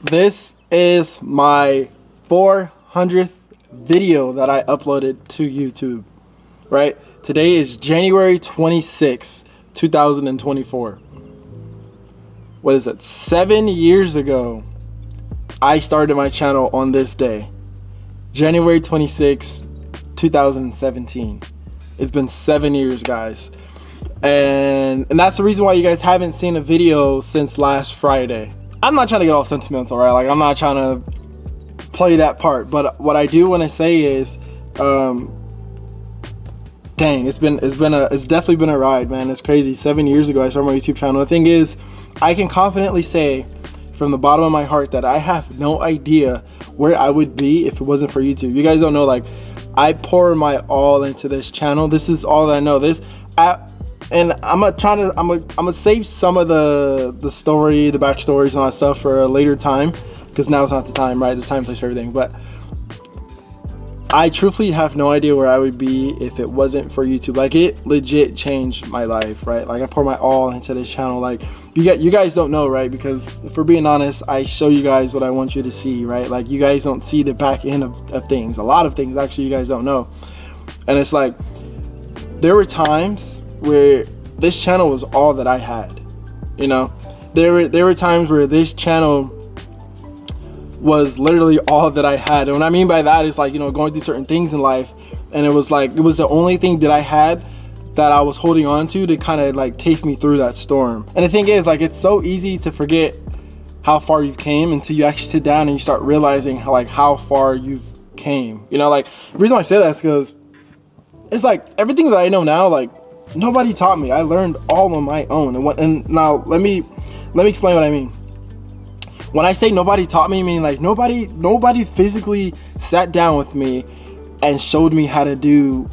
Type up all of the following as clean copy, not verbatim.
This is my 400th video that I uploaded to YouTube, right? Today is January 26th, 2024. What is it? 7 years ago, I started my channel on this day. January 26th, 2017. It's been 7 years, guys. And that's the reason why you guys haven't seen a video since last Friday. I'm not trying to get all sentimental, right? Like, I'm not trying to play that part, but what I do want to say is, dang, it's definitely been a ride, man. It's crazy. 7 years ago, I started my YouTube channel. The thing is, I can confidently say from the bottom of my heart that I have no idea where I would be if it wasn't for YouTube. You guys don't know, like, I pour my all into this channel. This is all that I know. And I'm gonna save some of the story, the backstories and all that stuff for a later time, because now's not the time, right? There's time and place for everything. But I truthfully have no idea where I would be if it wasn't for YouTube. Like, it legit changed my life, right? Like, I pour my all into this channel. Like, you guys don't know, right? Because if we're being honest, I show you guys what I want you to see, right? Like, you guys don't see the back end of things. A lot of things actually you guys don't know. And it's like, there were times where this channel was all that I had, you know. There were times where this channel was literally all that I had. And what I mean by that is, like, you know, going through certain things in life, and it was like, it was the only thing that I had that I was holding on to kind of like take me through that storm. And the thing is, like, it's so easy to forget how far you've came until you actually sit down and you start realizing how far you've came. You know, like, the reason why I say that is because it's like everything that I know now, like, nobody taught me. I learned all on my own. And now let me explain what I mean. When I say nobody taught me, I mean, like, nobody physically sat down with me and showed me how to do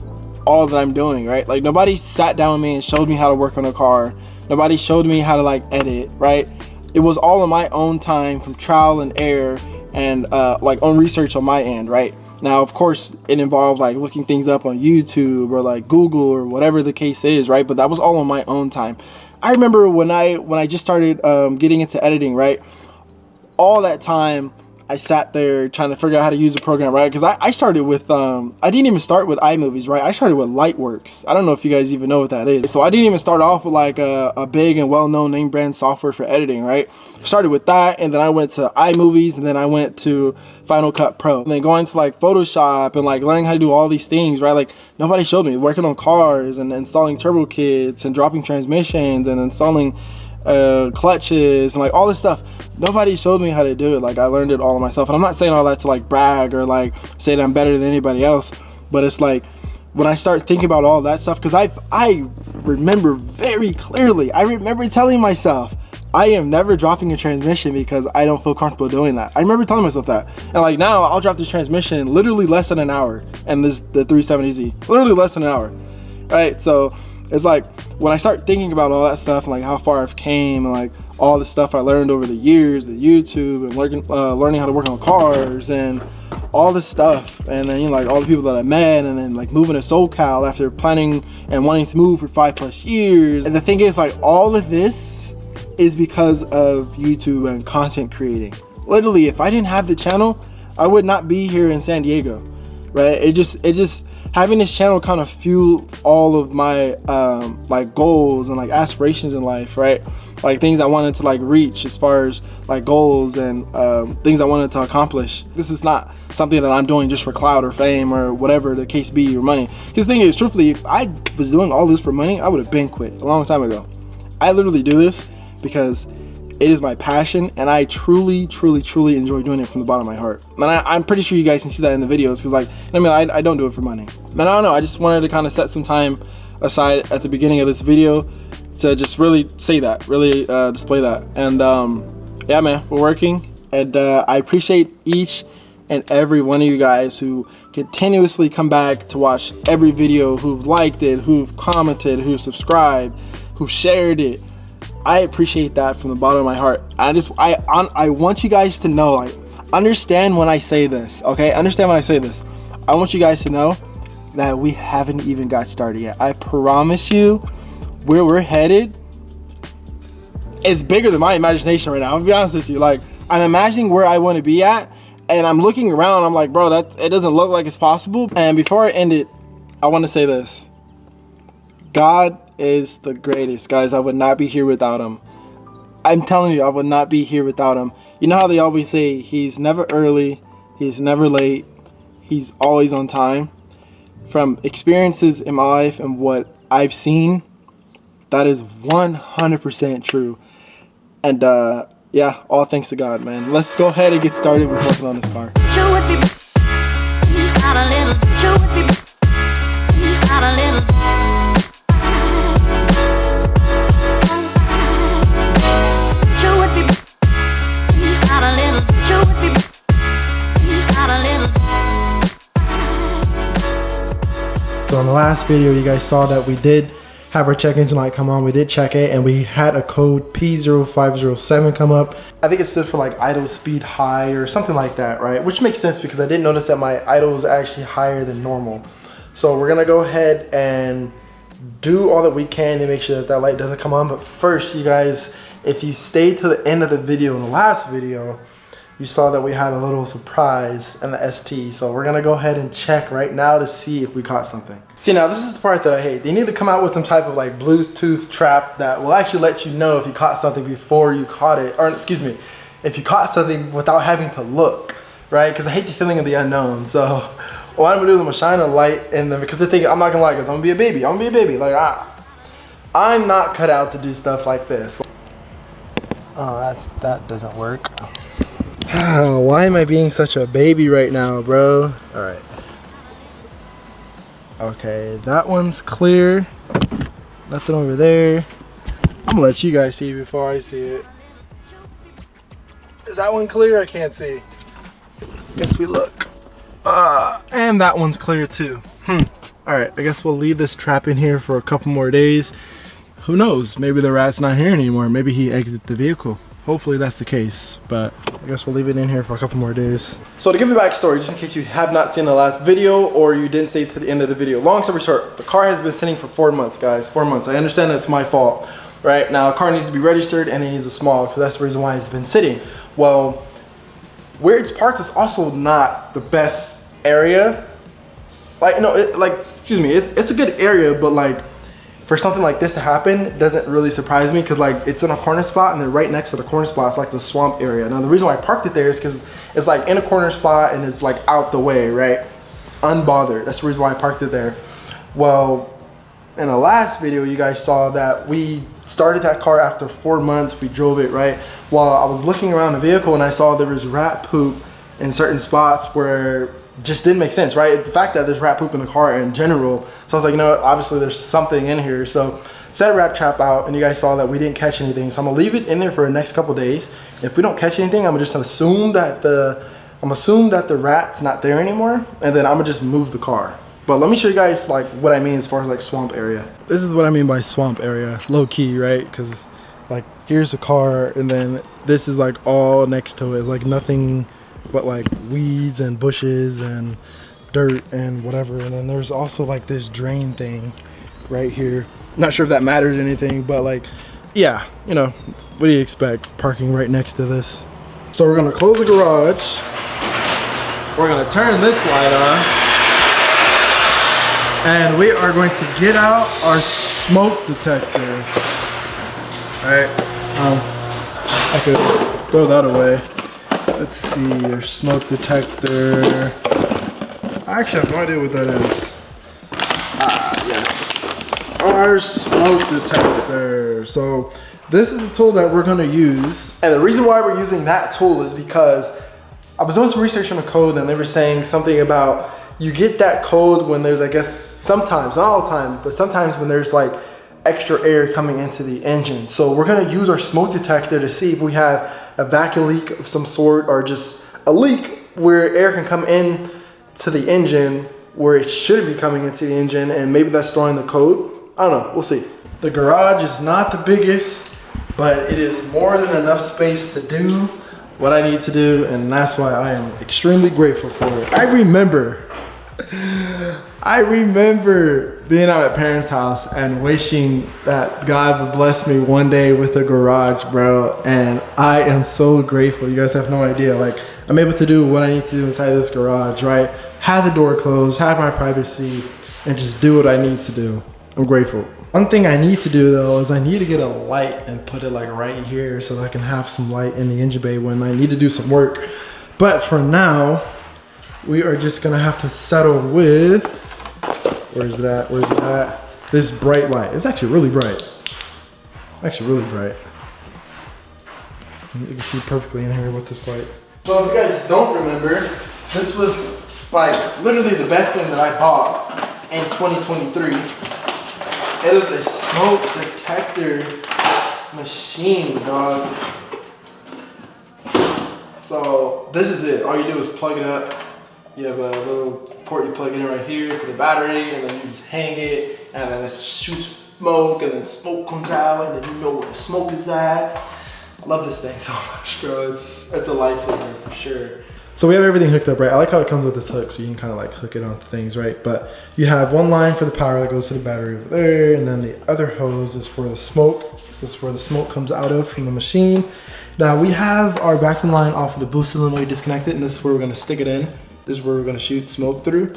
all that I'm doing, right? Like, nobody sat down with me and showed me how to work on a car. Nobody showed me how to, like, edit, right? It was all on my own time, from trial and error, and like, own research on my end, right? Now, of course, it involved, like, looking things up on YouTube or, like, Google or whatever the case is, right? But that was all on my own time. I remember when I just started getting into editing, right? All that time, I sat there trying to figure out how to use a program, right? Because I started with, I didn't even start with iMovies, right? I started with Lightworks. I don't know if you guys even know what that is. So I didn't even start off with, like, a big and well-known name brand software for editing, right? I started with that, and then I went to iMovies, and then I went to Final Cut Pro. And then going to, like, Photoshop and, like, learning how to do all these things, right? Like, nobody showed me. Working on cars and installing turbo kits and dropping transmissions and installing clutches and, like, all this stuff. Nobody showed me how to do it. Like, I learned it all myself. And I'm not saying all that to, like, brag or, like, say that I'm better than anybody else, but it's like, when I start thinking about all that stuff, because I remember very clearly, I remember telling myself, I am never dropping a transmission because I don't feel comfortable doing that. I remember telling myself that. And, like, now I'll drop this transmission in literally less than an hour, and the 370Z, literally less than an hour, right? So it's like, when I start thinking about all that stuff and, like, how far I've came, and, like, all the stuff I learned over the years, the YouTube, and learning how to work on cars and all this stuff, and then, you know, like, all the people that I met, and then, like, moving to SoCal after planning and wanting to move for 5+ years. And the thing is, like, all of this is because of YouTube and content creating. Literally, if I didn't have the channel, I would not be here in San Diego, right? It just having this channel kind of fueled all of my like, goals and, like, aspirations in life, right? Like, things I wanted to, like, reach as far as, like, goals and things I wanted to accomplish. This is not something that I'm doing just for clout or fame or whatever the case be, or money. Because the thing is, truthfully, if I was doing all this for money, I would have been quit a long time ago. I literally do this because it is my passion, and I truly enjoy doing it from the bottom of my heart. And I'm pretty sure you guys can see that in the videos, because, like, I mean, I don't do it for money. And I don't know, I just wanted to kind of set some time aside at the beginning of this video to just really say that, really display that. And yeah, man, we're working, and I appreciate each and every one of you guys who continuously come back to watch every video, who've liked it, who've commented, who've subscribed, who've shared it. I appreciate that from the bottom of my heart. I want you guys to know, like, understand when I say this, okay? Understand when I say this. I want you guys to know that we haven't even got started yet. I promise you, where we're headed is bigger than my imagination right now. I'll be honest with you. Like, I'm imagining where I want to be at, and I'm looking around. I'm like, bro, it doesn't look like it's possible. And before I end it, I want to say this. God is the greatest, guys. I would not be here without him. I'm telling you, I would not be here without him. You know how they always say he's never early, he's never late, he's always on time. From experiences in my life and what I've seen, that is 100% true. And yeah, all thanks to God, man. Let's go ahead and get started with working on this car. So in the last video, you guys saw that we did have our check engine light come on. We did check it, and we had a code P0507 come up. I think it stood for like idle speed high or something like that, right? Which makes sense because I didn't notice that my idle was actually higher than normal. So we're gonna go ahead and do all that we can to make sure that that light doesn't come on. But first, you guys, if you stayed to the end of the video in the last video, you saw that we had a little surprise in the ST. So we're gonna go ahead and check right now to see if we caught something. See, now this is the part that I hate. They need to come out with some type of like Bluetooth trap that will actually let you know if you caught something before you caught it, or excuse me, if you caught something without having to look, right? Because I hate the feeling of the unknown. So what I'm gonna do is I'm gonna shine a light in them, because they're thinking, I'm not gonna lie, because I'm gonna be a baby. I'm gonna be a baby. Like I'm not cut out to do stuff like this. Oh, that doesn't work. Why am I being such a baby right now, bro? All right. Okay, that one's clear. Nothing over there. I'm gonna let you guys see before I see it. Is that one clear? I can't see. Guess we look. And that one's clear too. All right, I guess we'll leave this trap in here for a couple more days. Who knows? Maybe the rat's not here anymore. Maybe he exited the vehicle. Hopefully that's the case, but I guess we'll leave it in here for a couple more days. So to give you a backstory, just in case you have not seen the last video or you didn't stay to the end of the video, long story short, the car has been sitting for 4 months, guys. 4 months. I understand that it's my fault, right? Now, a car needs to be registered and it needs a small, because that's the reason why it's been sitting. Well, where it's parked is also not the best area. Like, no, excuse me, it's a good area, but like, for something like this to happen doesn't really surprise me, because like it's in a corner spot, and then right next to the corner spot is like the swamp area. Now the reason why I parked it there is because it's like in a corner spot and it's like out the way, right? Unbothered. That's the reason why I parked it there. Well, in the last video, you guys saw that we started that car after 4 months. We drove it, right? While I was looking around the vehicle and I saw there was rat poop in certain spots where just didn't make sense, right? The fact that there's rat poop in the car in general. So I was like, you know what, obviously there's something in here. So set a rat trap out, and you guys saw that we didn't catch anything. So I'm gonna leave it in there for the next couple days. If we don't catch anything, I'm gonna just assume that the rat's not there anymore, and then I'm gonna just move the car. But let me show you guys like what I mean as far as like swamp area. This is what I mean by swamp area, low key, right? Because like here's the car, and then this is like all next to it, like nothing but like weeds and bushes and dirt and whatever. And then there's also like this drain thing right here. Not sure if that matters anything, but like, yeah, you know, what do you expect parking right next to this? So we're gonna close the garage. We're gonna turn this light on, and we are going to get out our smoke detector. All right, I could throw that away. Let's see, your smoke detector. I actually have no idea what that is. Yes, our smoke detector. So this is the tool that we're gonna use. And the reason why we're using that tool is because I was doing some research on the code, and they were saying something about you get that code when there's, I guess, sometimes, not all the time, but sometimes when there's like extra air coming into the engine. So we're gonna use our smoke detector to see if we have a vacuum leak of some sort, or just a leak where air can come in to the engine where it should be coming into the engine, and maybe that's storing the code. I don't know, we'll see. The garage is not the biggest, but it is more than enough space to do what I need to do, and that's why I am extremely grateful for it. I I remember being out at parents' house and wishing that God would bless me one day with a garage, bro. And I am so grateful. You guys have no idea. Like, I'm able to do what I need to do inside this garage, right? Have the door closed, have my privacy, and just do what I need to do. I'm grateful. One thing I need to do though is I need to get a light and put it like right here so that I can have some light in the engine bay when I need to do some work. But for now, we are just gonna have to settle with, where's it at? This bright light. It's actually really bright. Actually really bright. You can see perfectly in here with this light. So if you guys don't remember, this was like literally the best thing that I bought in 2023. It is a smoke detector machine, dog. So this is it. All you do is plug it up. You have a little port you plug it in right here to the battery, and then you just hang it, and then it shoots smoke, and then smoke comes out, and then you know where the smoke is at. I love this thing so much, bro. It's a lifesaver for sure. So we have everything hooked up, right? I like how it comes with this hook, so you can kind of like hook it onto things, right? But you have one line for the power that goes to the battery over there, and then the other hose is for the smoke. This is where the smoke comes out of from the machine. Now we have our vacuum line off of the boost cylinder disconnected, and this is where we're gonna stick it in. This is where we're gonna shoot smoke through.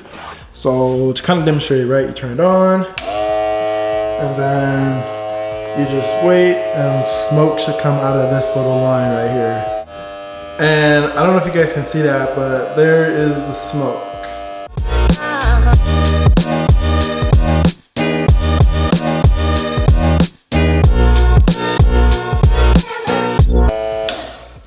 So to kind of demonstrate, right? You turn it on, and then you just wait, and smoke should come out of this little line right here. And I don't know if you guys can see that, but there is the smoke.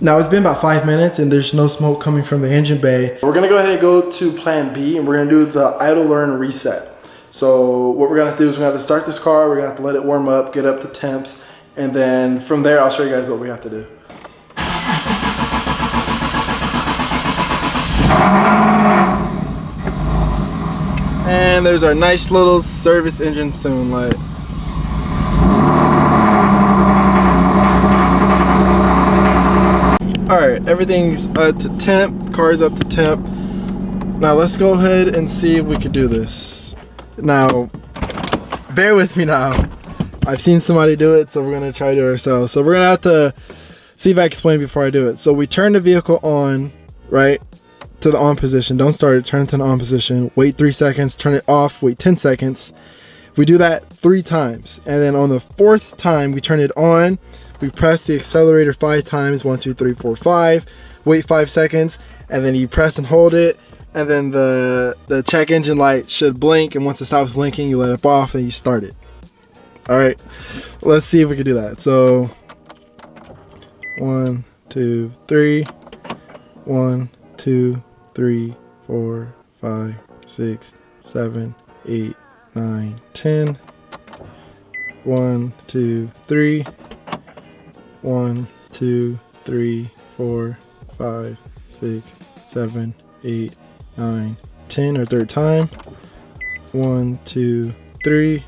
Now it's been about 5 minutes and there's no smoke coming from the engine bay. We're gonna go ahead and go to plan B, and we're gonna do the idle learn reset. So what we're gonna do is we're gonna have to start this car, we're gonna have to let it warm up, get up to temps, and then from there I'll show you guys what we have to do. And there's our nice little service engine soon light. Alright, everything's up to temp, the car's up to temp. Now let's go ahead and see if we can do this. Now, bear with me now. I've seen somebody do it, so we're gonna try to do it ourselves. So we're gonna have to see if I explain before I do it. So we turn the vehicle on, right? To the on position. Don't start it, turn it to the on position, wait 3 seconds, turn it off, wait 10 seconds. We do that 3 times, and then on the 4th time we turn it on, we press the accelerator 5 times, 1 2 3 4 5, wait 5 seconds, and then you press and hold it, and then the check engine light should blink, and once it stops blinking you let it off and you start it. All right, let's see if we can do that. So 1 2 3, 1 2 3 4 5 6 7 8 9 10. 1 2 3, 1 2 3 4 5 6 7 8 9 10, our 3rd time. 1 2 3,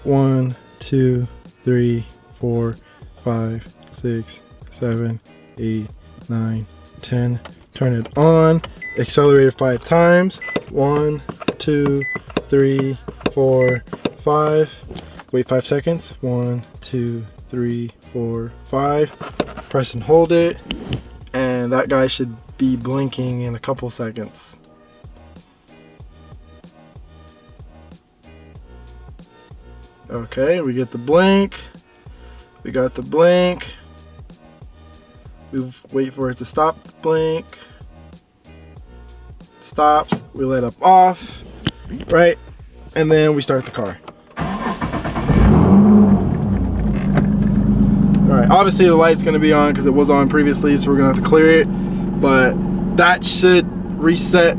1 2 3 4 5 6 7 8 9 10. Turn it on, accelerator 5 times. 1 2 3 4 5, wait 5 seconds. 1 2 3 4 5, press and hold it, and that guy should be blinking in a couple seconds. Okay, we get the blink, we got the blink, we wait for it to stop the blink, stops, we let up off, right, and then we start the car. Alright, obviously the light's going to be on because it was on previously, so we're going to have to clear it, but that should reset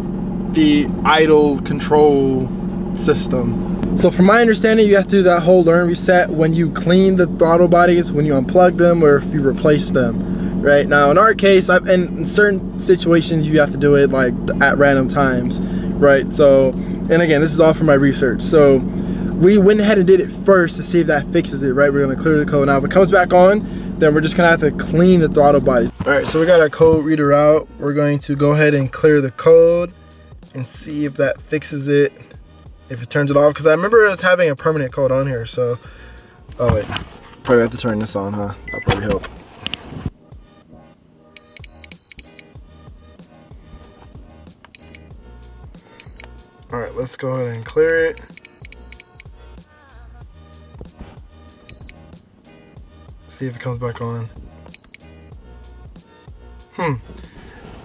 the idle control system. So from my understanding, you have to do that whole learn reset when you clean the throttle bodies, when you unplug them, or if you replace them. Right now, in our case, in certain situations, you have to do it like at random times, right? So, and again, this is all from my research. So we went ahead and did it first to see if that fixes it, right? We're gonna clear the code. Now, if it comes back on, then we're just gonna have to clean the throttle bodies. All right, so we got our code reader out. We're going to go ahead and clear the code and see if that fixes it, if it turns it off. Because I remember us having a permanent coat on here, so. Oh wait, probably have to turn this on, huh? That'll probably help. All right, let's go ahead and clear it. See if it comes back on.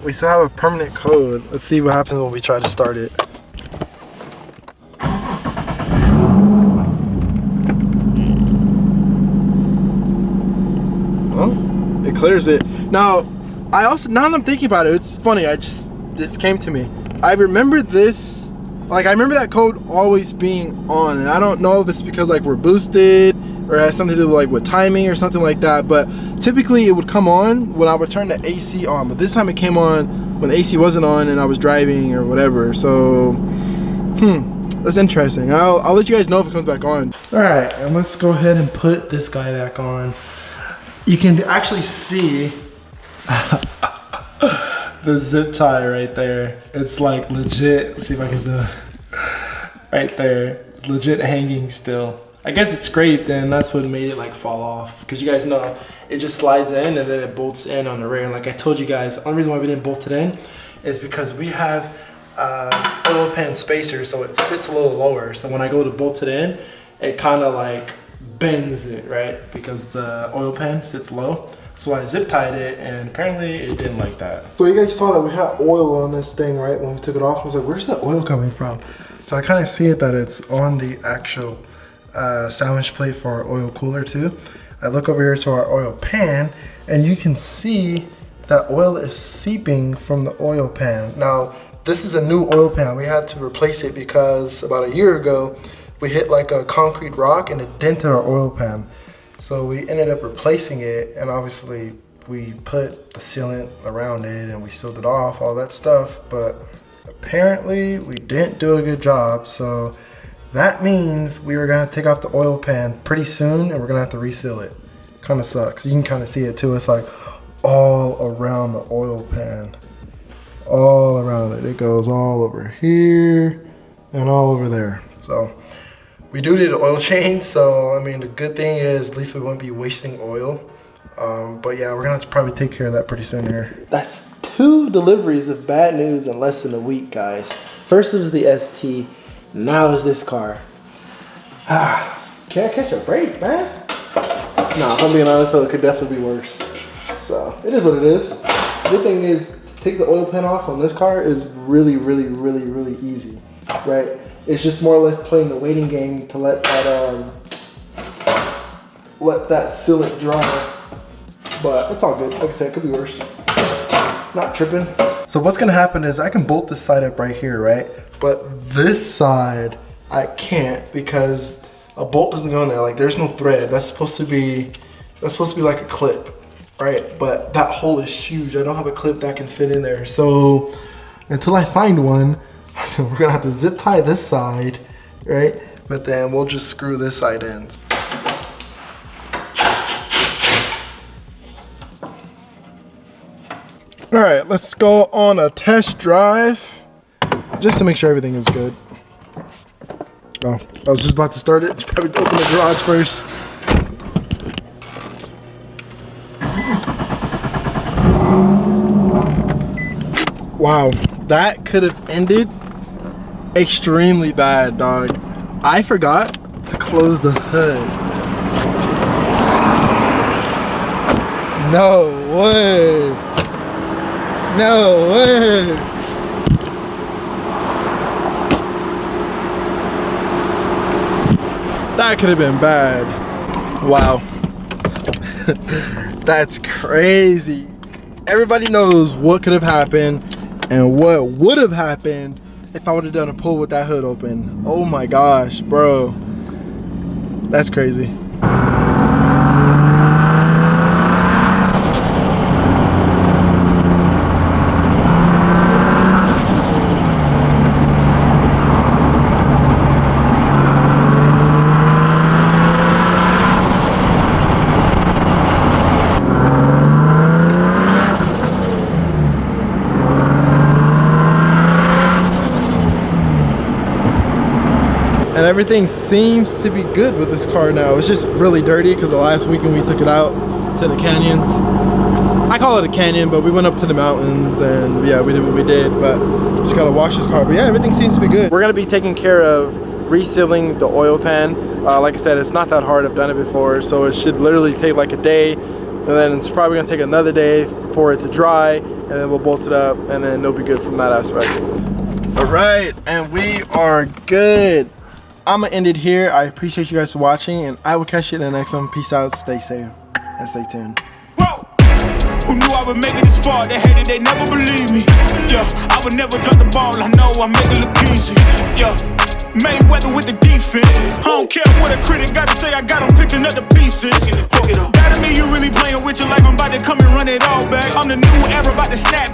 We still have a permanent code. Let's see what happens when we try to start it. Oh, it clears it. Now that I'm thinking about it, it's funny, this came to me. I remember this, like I remember that code always being on, and I don't know if it's because like we're boosted or it has something to do like with timing or something like that, but typically it would come on when I would turn the AC on, but this time it came on when the AC wasn't on and I was driving or whatever. So that's interesting. I'll let you guys know if it comes back on. All right, and let's go ahead and put this guy back on. You can actually see the zip tie right there. It's like legit. Let's see if I can zoom. Right there, legit hanging still. I guess it's scraped, and that's what made it like fall off. Because you guys know it just slides in and then it bolts in on the rear. Like I told you guys, the only reason why we didn't bolt it in is because we have oil pan spacer, so it sits a little lower. So when I go to bolt it in, it kind of like bends it, right? Because the oil pan sits low. So I zip tied it, and apparently it didn't like that. So you guys saw that we had oil on this thing, right? When we took it off, I was like, where's that oil coming from? So I kind of see it that it's on the actual sandwich plate for our oil cooler too. I look over here to our oil pan, and you can see that oil is seeping from the oil pan. Now, this is a new oil pan. We had to replace it because about a year ago, we hit like a concrete rock and it dented our oil pan. So we ended up replacing it, and obviously we put the sealant around it and we sealed it off, all that stuff, but apparently we didn't do a good job. So that means we were gonna take off the oil pan pretty soon and we're gonna have to reseal it. Kind of sucks. You can kind of see it too. It's like all around the oil pan. All around it. It goes all over here and all over there. So we do need an oil change. So, I mean, the good thing is at least we won't be wasting oil. But yeah, we're gonna have to probably take care of that pretty soon here. That's 2 deliveries of bad news in less than a week, guys. First was the ST. Now is this car. Can't catch a break, man. Nah, if I'm being honest, so it could definitely be worse. So it is what it is. The good thing is, to take the oil pan off on this car is really, really, really, really easy, right? It's just more or less playing the waiting game to let that sealant dry. But it's all good. Like I said, it could be worse. Not tripping. So what's gonna happen is I can bolt this side up right here, right? But this side, I can't because a bolt doesn't go in there. Like there's no thread. That's supposed to be like a clip, right? But that hole is huge. I don't have a clip that can fit in there. So until I find one, we're gonna have to zip tie this side, right? But then we'll just screw this side in. All right, let's go on a test drive just to make sure everything is good. Oh, I was just about to start it. Probably open the garage first. Wow, that could have ended extremely bad, dog. I forgot to close the hood. No way. No way. That could have been bad. Wow. That's crazy. Everybody knows what could have happened and what would have happened if I would have done a pull with that hood open. Oh my gosh, bro. That's crazy. and everything seems to be good with this car now. It's just really dirty because the last weekend we took it out to the canyons. I call it a canyon, but we went up to the mountains and yeah, we did what we did, but just gotta wash this car. But yeah, everything seems to be good. We're gonna be taking care of resealing the oil pan. Like I said, it's not that hard. I've done it before, so it should literally take like a day, and then it's probably gonna take another day for it to dry, and then we'll bolt it up, and then it'll be good from that aspect. All right, and we are good. I'm gonna end it here. I appreciate you guys for watching, and I will catch you in the next one. Peace out, stay safe, and stay tuned. Who knew I would make it this far? They hated, they never believe me. Yeah, I would never drop the ball. I know I make it look easy. Yeah, Mayweather with the defense. I don't care what a critic gotta say. I got them picking up the pieces. That to me, you really playing with your life. I'm about to come and run it all back. I'm the new era, about to snap